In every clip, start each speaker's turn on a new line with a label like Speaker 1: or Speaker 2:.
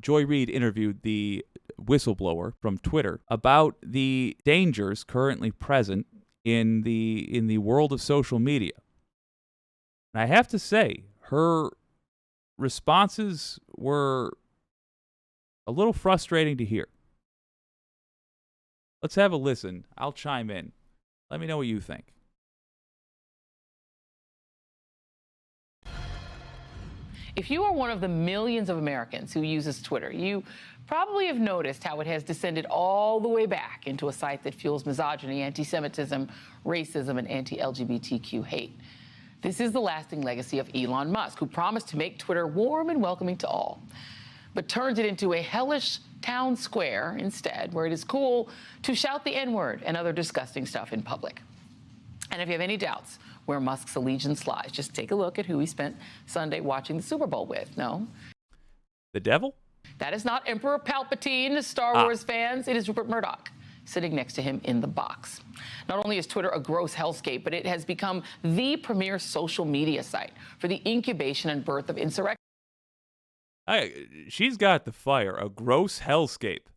Speaker 1: Joy Reid interviewed the whistleblower from Twitter about the dangers currently present in the world of social media. And I have to say, her responses were a little frustrating to hear. Let's have a listen. I'll chime in. Let me know what you think.
Speaker 2: If you are one of the millions of Americans who uses Twitter, you probably have noticed how it has descended all the way back into a site that fuels misogyny, anti-Semitism, racism, and anti-LGBTQ hate. This is the lasting legacy of Elon Musk, who promised to make Twitter warm and welcoming to all, but turns it into a hellish town square instead, where it is cool to shout the N-word and other disgusting stuff in public. And if you have any doubts where Musk's allegiance lies, just take a look at who he spent Sunday watching the Super Bowl with. No.
Speaker 1: The devil?
Speaker 2: That is not Emperor Palpatine, Star Wars fans. It is Rupert Murdoch, sitting next to him in the box. Not only is Twitter a gross hellscape, but it has become the premier social media site for the incubation and birth of insurrection.
Speaker 1: She's got the fire. A gross hellscape.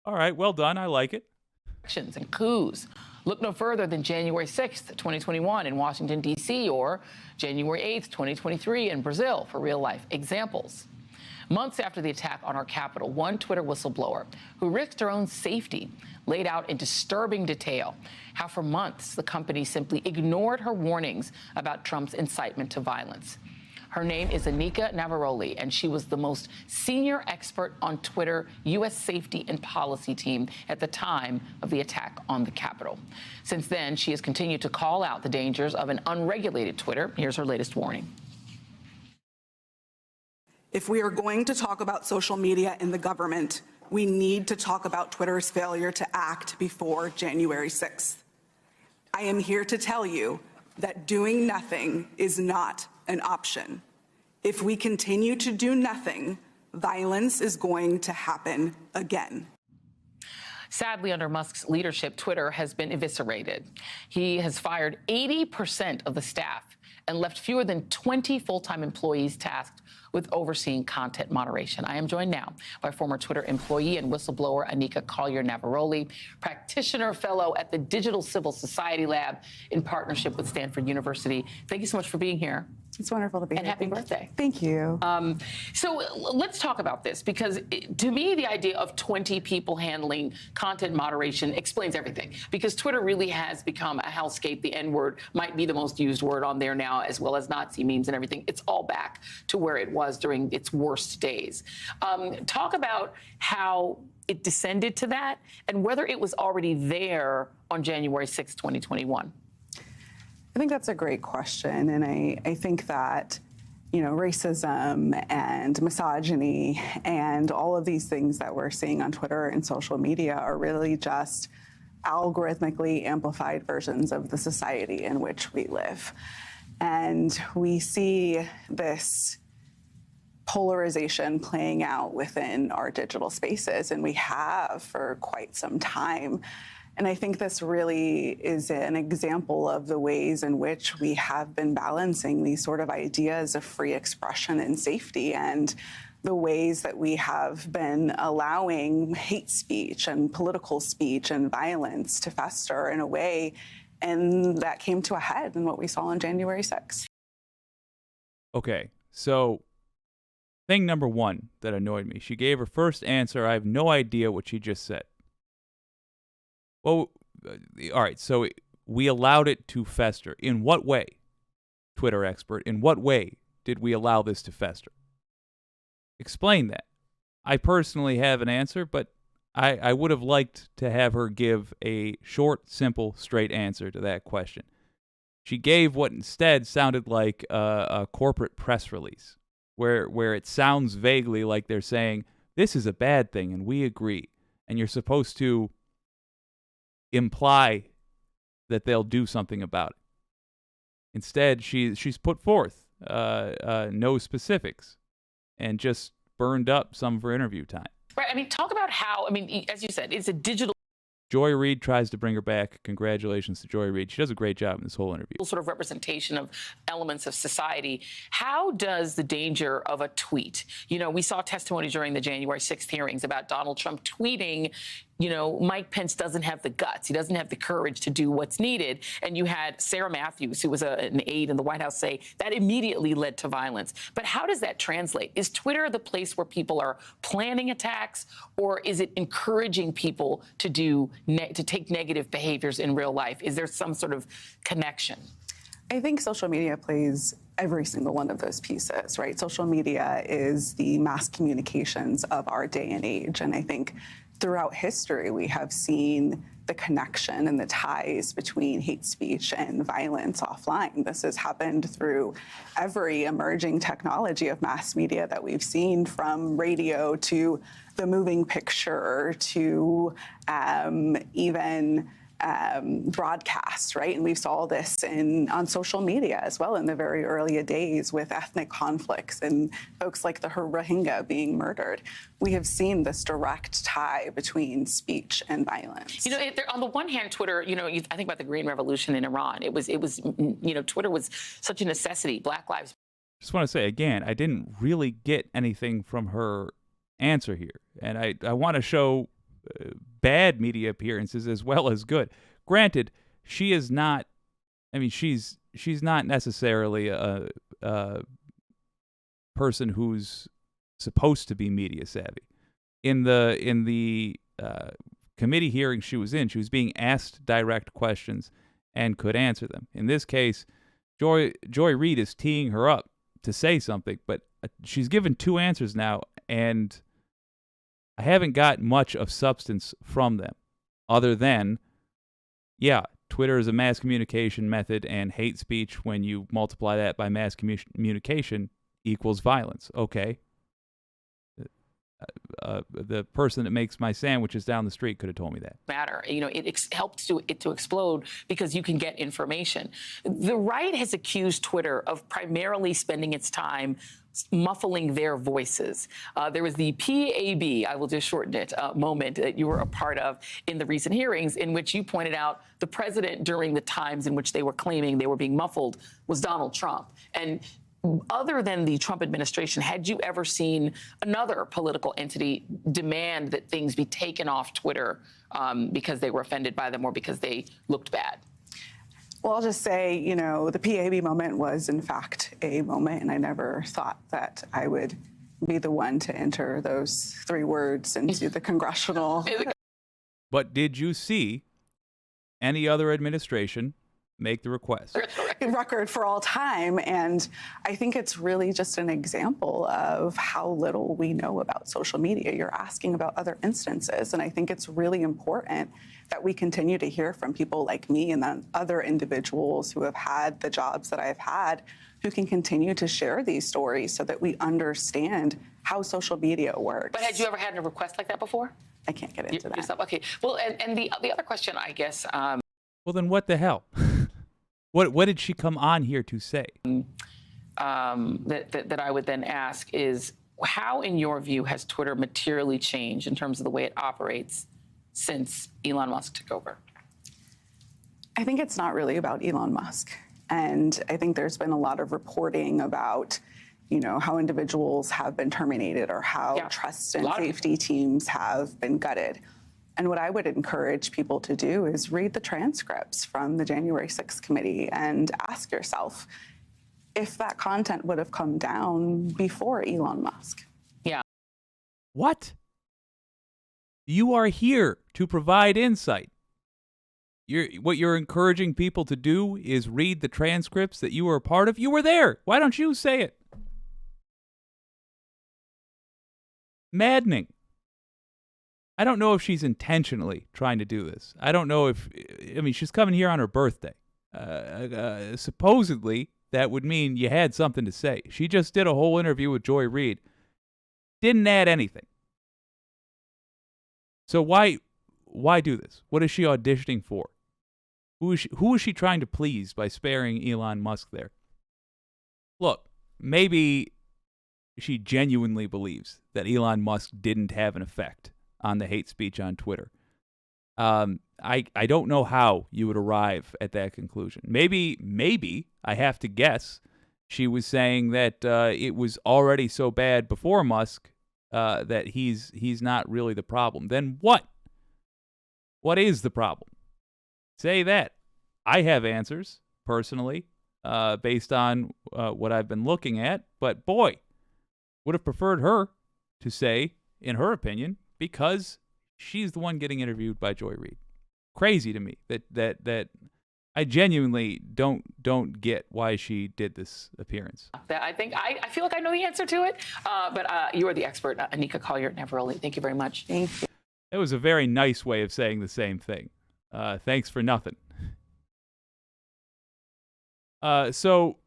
Speaker 1: All right, well done. I like it.
Speaker 2: And coups. Look no further than January 6th, 2021 in Washington, D.C., or January 8th, 2023 in Brazil for real-life examples. Months after the attack on our Capitol, one Twitter whistleblower who risked her own safety laid out in disturbing detail how for months the company simply ignored her warnings about Trump's incitement to violence. Her name is Anika Navaroli, and she was the most senior expert on Twitter U.S. safety and policy team at the time of the attack on the Capitol. Since then, she has continued to call out the dangers of an unregulated Twitter. Here's her latest warning.
Speaker 3: If we are going to talk about social media in the government, we need to talk about Twitter's failure to act before January 6th. I am here to tell you that doing nothing is not an option. If we continue to do nothing, violence is going to happen again.
Speaker 2: Sadly, under Musk's leadership, Twitter has been eviscerated. He has fired 80% of the staff and left fewer than 20 full-time employees tasked with overseeing content moderation. I am joined now by former Twitter employee and whistleblower Anika Collier-Navaroli, practitioner fellow at the Digital Civil Society Lab in partnership with Stanford University. Thank you so much for being here.
Speaker 3: It's wonderful to be here.
Speaker 2: And happy birthday.
Speaker 3: Thank you.
Speaker 2: So let's talk about this, because to me, the idea of 20 people handling content moderation explains everything, because Twitter really has become a hellscape. The N-word might be the most used word on there now, as well as Nazi memes and everything. It's all back to where it was during its worst days. Talk about how it descended to that and whether it was already there on January 6, 2021.
Speaker 3: I think that's a great question, and I think that, you know, racism and misogyny and all of these things that we're seeing on Twitter and social media are really just algorithmically amplified versions of the society in which we live. And we see this polarization playing out within our digital spaces, and we have for quite some time. And I think this really is an example of the ways in which we have been balancing these sort of ideas of free expression and safety, and the ways that we have been allowing hate speech and political speech and violence to fester in a way. And that came to a head in what we saw on January 6th.
Speaker 1: Okay, so thing number one that annoyed me, she gave her first answer. I have no idea what she just said. Well, all right, so we allowed it to fester. In what way, Twitter expert, in what way did we allow this to fester? Explain that. I personally have an answer, but I would have liked to have her give a short, simple, straight answer to that question. She gave what instead sounded like a corporate press release, where it sounds vaguely like they're saying, this is a bad thing and we agree, and you're supposed to imply that they'll do something about it. Instead, she's put forth no specifics and just burned up some of her interview time.
Speaker 2: Right. I mean, talk about how, I mean, as you said, it's a digital.
Speaker 1: Joy Reid tries to bring her back. Congratulations to Joy Reid. She does a great job in this whole interview.
Speaker 2: Sort of representation of elements of society. How does the danger of a tweet? We saw testimony during the January 6th hearings about Donald Trump tweeting, Mike Pence doesn't have the guts. He doesn't have the courage to do what's needed. And you had Sarah Matthews, who was an aide in the White House, say that immediately led to violence. But how does that translate? Is Twitter the place where people are planning attacks, or is it encouraging people to take negative behaviors in real life? Is there some sort of connection?
Speaker 3: I think social media plays every single one of those pieces, right? Social media is the mass communications of our day and age. And I think throughout history, we have seen the connection and the ties between hate speech and violence offline. This has happened through every emerging technology of mass media that we've seen, from radio to the moving picture to even broadcast, right? And we saw this on social media as well in the very early days with ethnic conflicts and folks like the Rohingya being murdered. We have seen this direct tie between speech and violence.
Speaker 2: On the one hand, Twitter, I think about the Green Revolution in Iran. It was, Twitter was such a necessity. Black Lives.
Speaker 1: Just want to say again, I didn't really get anything from her answer here, and I want to show bad media appearances as well as good. Granted, she is not. I mean, she's not necessarily a person who's supposed to be media savvy. In the committee hearing she was being asked direct questions and could answer them. In this case, Joy Reid is teeing her up to say something, but she's given two answers now, and I haven't got much of substance from them, other than, Twitter is a mass communication method, and hate speech, when you multiply that by mass communication, equals violence. Okay. The person that makes my sandwiches down the street could have told me that.
Speaker 2: Matter. It helps it to explode because you can get information. The right has accused Twitter of primarily spending its time muffling their voices. There was the PAB, I will just shorten it, moment that you were a part of in the recent hearings, in which you pointed out the president, during the times in which they were claiming they were being muffled, was Donald Trump. And other than the Trump administration, had you ever seen another political entity demand that things be taken off Twitter because they were offended by them or because they looked bad?
Speaker 3: Well, I'll just say, the PAB moment was, in fact, a moment, and I never thought that I would be the one to enter those three words into the congressional.
Speaker 1: But did you see any other administration make the request?
Speaker 3: Record for all time. And I think it's really just an example of how little we know about social media. You're asking about other instances. And I think it's really important that we continue to hear from people like me and then other individuals who have had the jobs that I've had, who can continue to share these stories so that we understand how social media works.
Speaker 2: But had you ever had a request like that before?
Speaker 3: I can't get into that.
Speaker 2: Yourself? Okay. Well, and the other question, I guess.
Speaker 1: Well, then what the hell? What did she come on here to say?
Speaker 2: That I would then ask is, how, in your view, has Twitter materially changed in terms of the way it operates since Elon Musk took over?
Speaker 3: I think it's not really about Elon Musk. And I think there's been a lot of reporting about, how individuals have been terminated or how trust and safety teams have been gutted. And what I would encourage people to do is read the transcripts from the January 6th committee and ask yourself if that content would have come down before Elon Musk.
Speaker 2: Yeah.
Speaker 1: What? You are here to provide insight. What you're encouraging people to do is read the transcripts that you were a part of. You were there. Why don't you say it? Maddening. I don't know if she's intentionally trying to do this. I don't know if, she's coming here on her birthday. Supposedly, that would mean you had something to say. She just did a whole interview with Joy Reid. Didn't add anything. So why do this? What is she auditioning for? Who is she trying to please by sparing Elon Musk there? Look, maybe she genuinely believes that Elon Musk didn't have an effect on the hate speech on Twitter. I don't know how you would arrive at that conclusion. Maybe I have to guess she was saying that it was already so bad before Musk that he's not really the problem. Then what? What is the problem? Say that. I have answers personally based on what I've been looking at, but boy, would have preferred her to say, in her opinion, because she's the one getting interviewed by Joy Reid. Crazy to me that I genuinely don't get why she did this appearance.
Speaker 2: I think I feel like I know the answer to it, but you are the expert, Anika Collier-Navaroli. Thank you very much.
Speaker 3: Thank you.
Speaker 1: It was a very nice way of saying the same thing. Thanks for nothing. So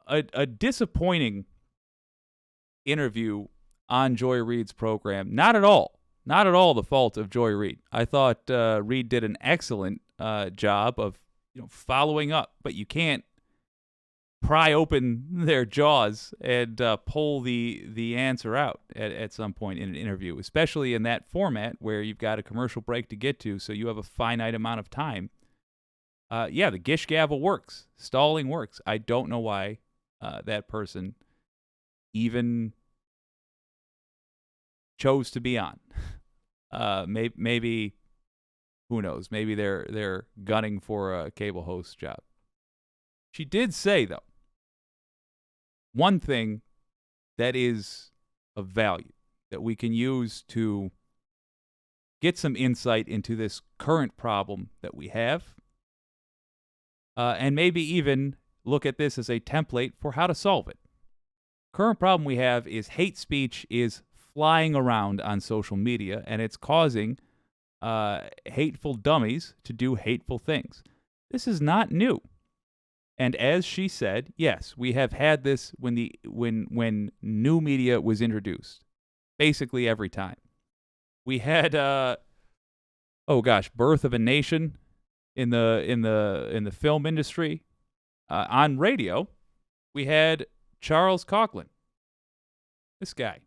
Speaker 1: a disappointing interview on Joy Reid's program. Not at all the fault of Joy Reid. I thought Reid did an excellent job of following up, but you can't pry open their jaws and pull the answer out at some point in an interview, especially in that format where you've got a commercial break to get to, so you have a finite amount of time. The gish gavel works. Stalling works. I don't know why that person even chose to be on. Maybe who knows? Maybe they're gunning for a cable host job. She did say, though, one thing that is of value that we can use to get some insight into this current problem that we have, and maybe even look at this as a template for how to solve it. Current problem we have is hate speech is flying around on social media, and it's causing hateful dummies to do hateful things. This is not new. And as she said, yes, we have had this when new media was introduced. Basically every time. We had Birth of a Nation in the film industry. On radio, we had Charles Coughlin. This guy.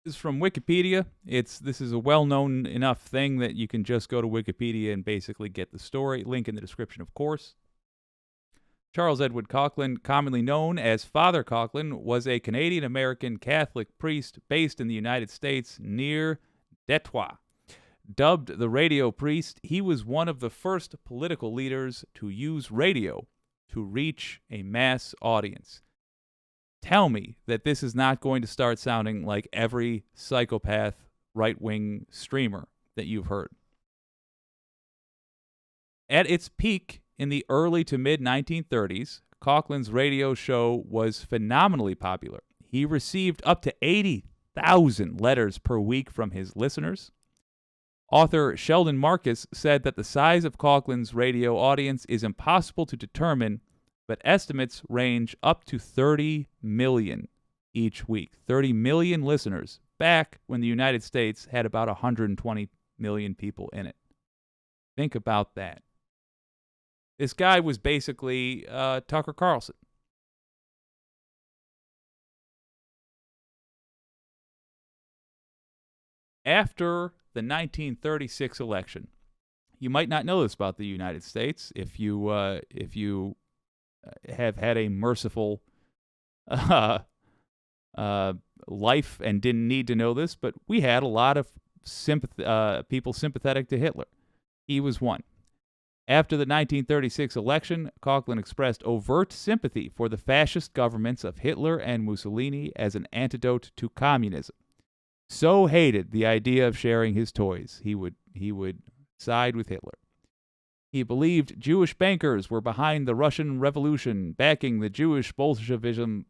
Speaker 1: This is from Wikipedia. This is a well-known enough thing that you can just go to Wikipedia and basically get the story. Link in the description, of course. Charles Edward Coughlin, commonly known as Father Coughlin, was a Canadian-American Catholic priest based in the United States near Detroit. Dubbed the radio priest, he was one of the first political leaders to use radio to reach a mass audience. Tell me that this is not going to start sounding like every psychopath right-wing streamer that you've heard. At its peak in the early to mid-1930s, Coughlin's radio show was phenomenally popular. He received up to 80,000 letters per week from his listeners. Author Sheldon Marcus said that the size of Coughlin's radio audience is impossible to determine, but estimates range up to 30 million each week. 30 million listeners back when the United States had about 120 million people in it. Think about that. This guy was basically Tucker Carlson. After the 1936 election, you might not know this about the United States if you have had a merciful life and didn't need to know this, but we had a lot of people sympathetic to Hitler. He was one. After the 1936 election, Coughlin expressed overt sympathy for the fascist governments of Hitler and Mussolini as an antidote to communism. So hated the idea of sharing his toys, he would side with Hitler. He believed Jewish bankers were behind the Russian Revolution, backing the Jewish Bolshevism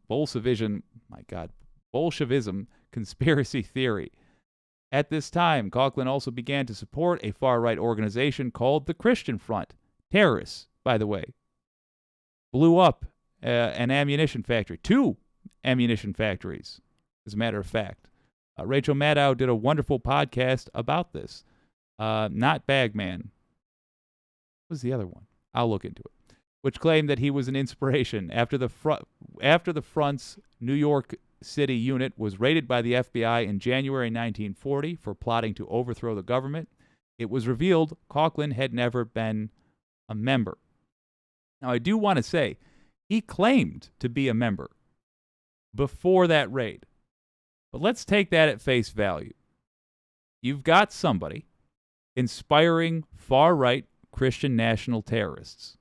Speaker 1: conspiracy theory. At this time, Coughlin also began to support a far-right organization called the Christian Front. Terrorists, by the way, blew up an ammunition factory. 2 ammunition factories, as a matter of fact. Rachel Maddow did a wonderful podcast about this. Not Bagman. What was the other one? I'll look into it. Which claimed that he was an inspiration after the front's New York City unit was raided by the FBI in January 1940 for plotting to overthrow the government. It was revealed Coughlin had never been a member. Now, I do want to say, he claimed to be a member before that raid. But let's take that at face value. You've got somebody inspiring far-right Christian national terrorists.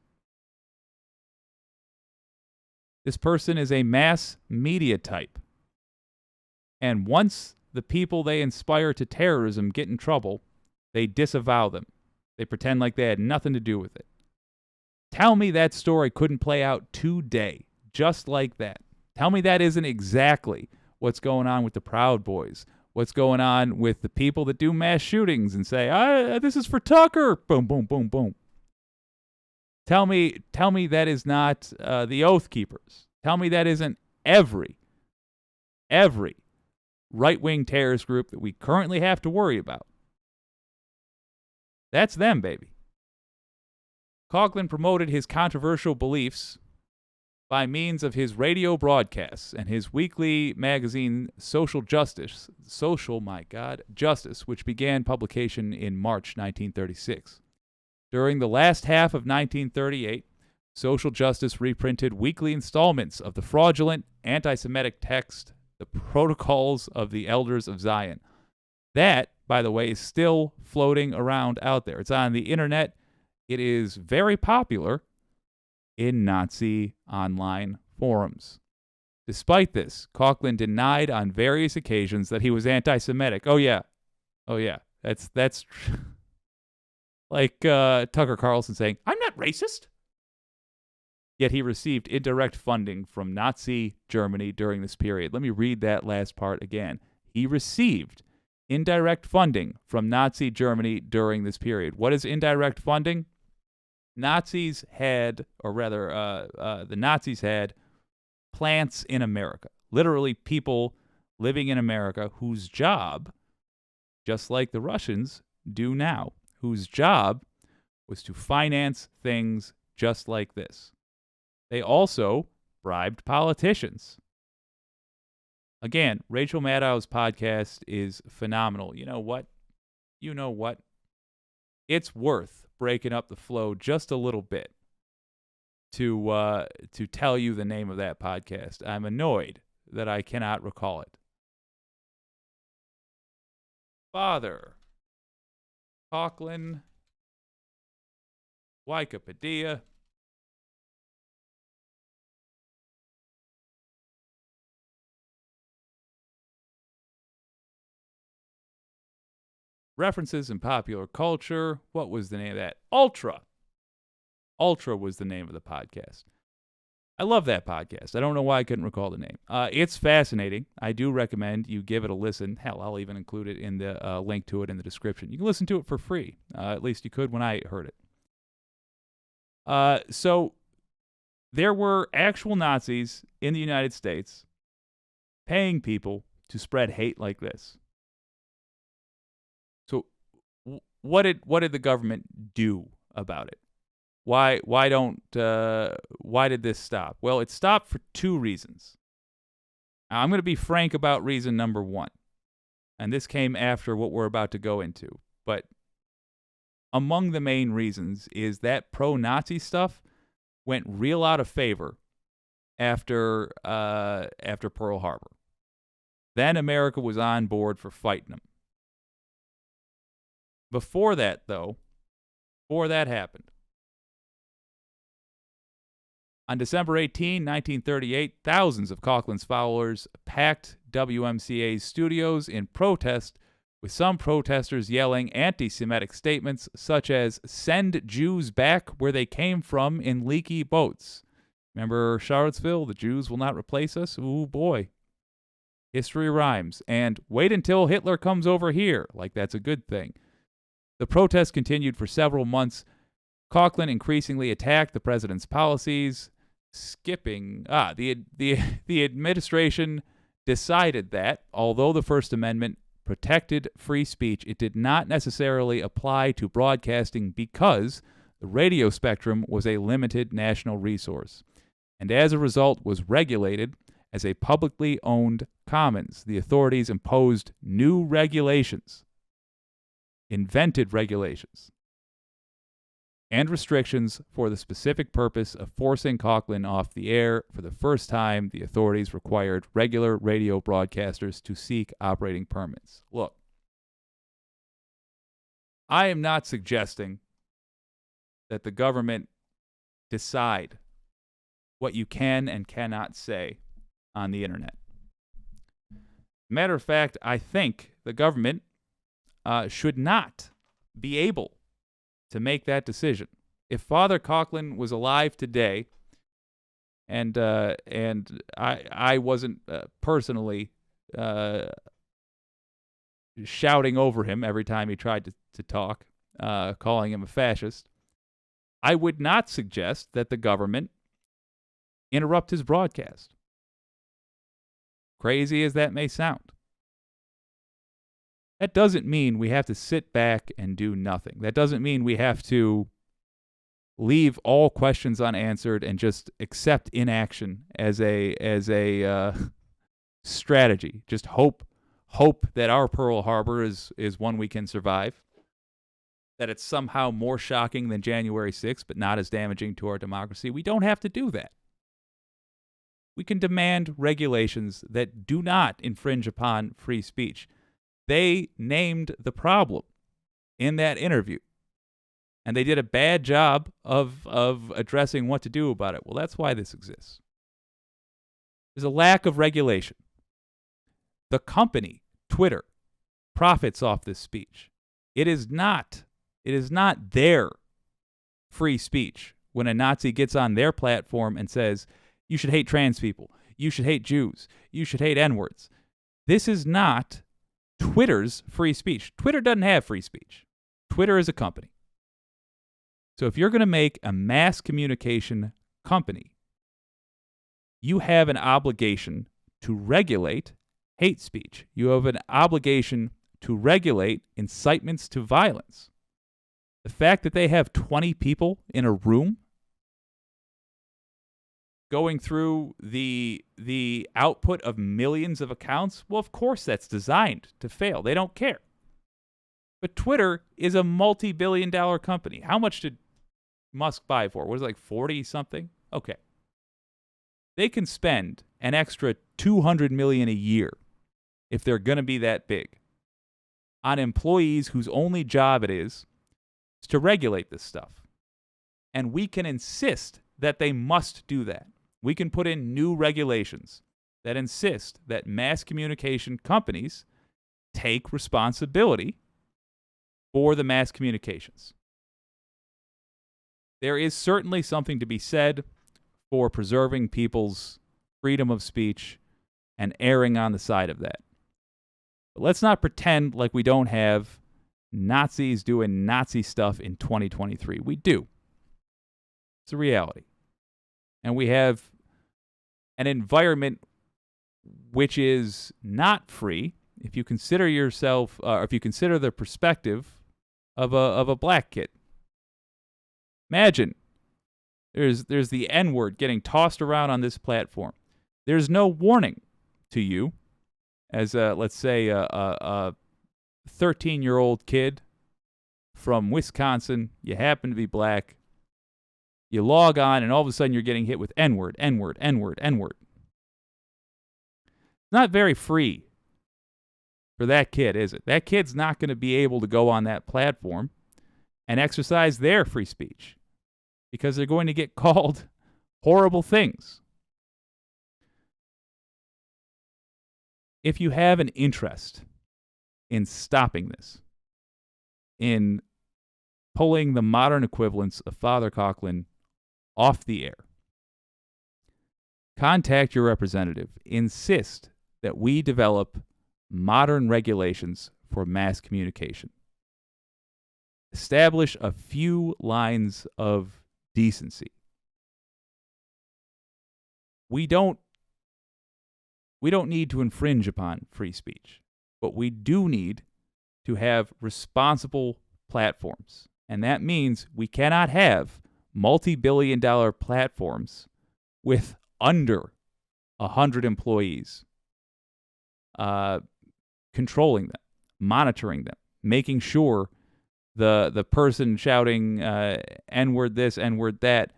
Speaker 1: This person is a mass media type. And once the people they inspire to terrorism get in trouble, they disavow them. They pretend like they had nothing to do with it. Tell me that story couldn't play out today, just like that. Tell me that isn't exactly what's going on with the Proud Boys, what's going on with the people that do mass shootings and say, this is for Tucker. Boom, boom, boom, boom. Tell me that is not the Oath Keepers. Tell me that isn't every right-wing terrorist group that we currently have to worry about. That's them, baby. Coughlin promoted his controversial beliefs by means of his radio broadcasts and his weekly magazine Justice, which began publication in March 1936. During the last half of 1938, Social Justice reprinted weekly installments of the fraudulent anti-Semitic text, The Protocols of the Elders of Zion. That, by the way, is still floating around out there. It's on the internet. It is very popular in Nazi online forums. Despite this, Coughlin denied on various occasions that he was anti-Semitic. Oh yeah. That's like Tucker Carlson saying, "I'm not racist." Yet he received indirect funding from Nazi Germany during this period. Let me read that last part again. He received indirect funding from Nazi Germany during this period. What is indirect funding? The Nazis had plants in America. Literally people living in America whose job, just like the Russians do now, whose job was to finance things just like this. They also bribed politicians. Again, Rachel Maddow's podcast is phenomenal. You know what? It's worth breaking up the flow just a little bit to tell you the name of that podcast. I'm annoyed that I cannot recall it. Father Coughlin, Wikipedia. References in popular culture. What was the name of that? Ultra. Ultra was the name of the podcast. I love that podcast. I don't know why I couldn't recall the name. It's fascinating. I do recommend you give it a listen. Hell, I'll even include it in the link to it in the description. You can listen to it for free. At least you could when I heard it. So there were actual Nazis in the United States paying people to spread hate like this. So what did the government do about it? Why did this stop? Well, it stopped for two reasons. Now, I'm going to be frank about reason number one. And this came after what we're about to go into. But among the main reasons is that pro-Nazi stuff went real out of favor after Pearl Harbor. Then America was on board for fighting them. Before that happened, on December 18, 1938, thousands of Coughlin's followers packed WMCA's studios in protest, with some protesters yelling anti-Semitic statements such as, "Send Jews back where they came from in leaky boats." Remember Charlottesville? The Jews will not replace us? Ooh, boy. History rhymes. And "Wait until Hitler comes over here." Like that's a good thing. The protests continued for several months. Coughlin increasingly attacked the president's policies, the administration decided that, although the First Amendment protected free speech, it did not necessarily apply to broadcasting because the radio spectrum was a limited national resource, and as a result was regulated as a publicly owned commons. The authorities imposed new regulations, invented regulations, and restrictions for the specific purpose of forcing Coughlin off the air. For the first time, the authorities required regular radio broadcasters to seek operating permits. Look, I am not suggesting that the government decide what you can and cannot say on the internet. Matter of fact, I think the government should not be able to make that decision. If Father Coughlin was alive today, and I wasn't personally shouting over him every time he tried to talk, calling him a fascist, I would not suggest that the government interrupt his broadcast. Crazy as that may sound. That doesn't mean we have to sit back and do nothing. That doesn't mean we have to leave all questions unanswered and just accept inaction as a strategy. Just hope that our Pearl Harbor is one we can survive. That it's somehow more shocking than January 6th, but not as damaging to our democracy. We don't have to do that. We can demand regulations that do not infringe upon free speech. They named the problem in that interview, and they did a bad job of addressing what to do about it. Well, that's why this exists. There's a lack of regulation. The company, Twitter, profits off this speech. It is not their free speech when a Nazi gets on their platform and says, you should hate trans people, you should hate Jews, you should hate N-words. This is not Twitter's free speech. Twitter doesn't have free speech. Twitter is a company. So if you're going to make a mass communication company, you have an obligation to regulate hate speech. You have an obligation to regulate incitements to violence. The fact that they have 20 people in a room going through the output of millions of accounts, well, of course that's designed to fail. They don't care. But Twitter is a multi-billion-dollar company. How much did Musk buy for? Was it like 40 something? Okay. They can spend an extra $200 million a year if they're going to be that big on employees whose only job it is to regulate this stuff. And we can insist that they must do that. We can put in new regulations that insist that mass communication companies take responsibility for the mass communications. There is certainly something to be said for preserving people's freedom of speech and erring on the side of that. But let's not pretend like we don't have Nazis doing Nazi stuff in 2023. We do. It's a reality. And we have an environment which is not free if you consider yourself, if you consider the perspective of a black kid. Imagine there's the N-word getting tossed around on this platform. There's no warning to you as let's say a 13-year-old kid from Wisconsin. You happen to be black. You log on, and all of a sudden you're getting hit with N-word, N-word, N-word, N-word. It's not very free for that kid, is it? That kid's not going to be able to go on that platform and exercise their free speech because they're going to get called horrible things. If you have an interest in stopping this, in pulling the modern equivalents of Father Coughlin off the air, contact your representative. Insist that we develop modern regulations for mass communication. Establish a few lines of decency. We don't need to infringe upon free speech, but we do need to have responsible platforms. And that means we cannot have multi-billion-dollar platforms with under 100 employees, controlling them, monitoring them, making sure the person shouting N-word this, N-word that,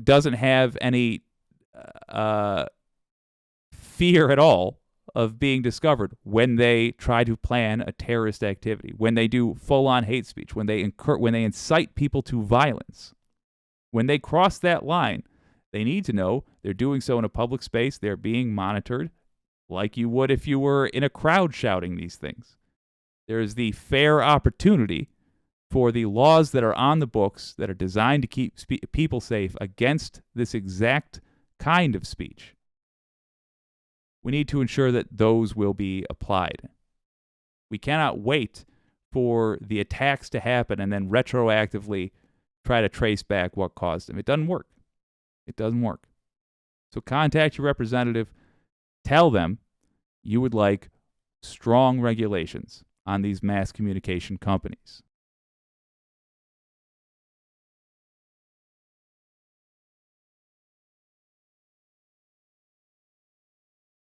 Speaker 1: doesn't have any fear at all of being discovered when they try to plan a terrorist activity, when they do full-on hate speech, when they incite people to violence. When they cross that line, they need to know they're doing so in a public space. They're being monitored like you would if you were in a crowd shouting these things. There is the fair opportunity for the laws that are on the books that are designed to keep people safe against this exact kind of speech. We need to ensure that those will be applied. We cannot wait for the attacks to happen and then retroactively try to trace back what caused them. It doesn't work. It doesn't work. So contact your representative. Tell them you would like strong regulations on these mass communication companies.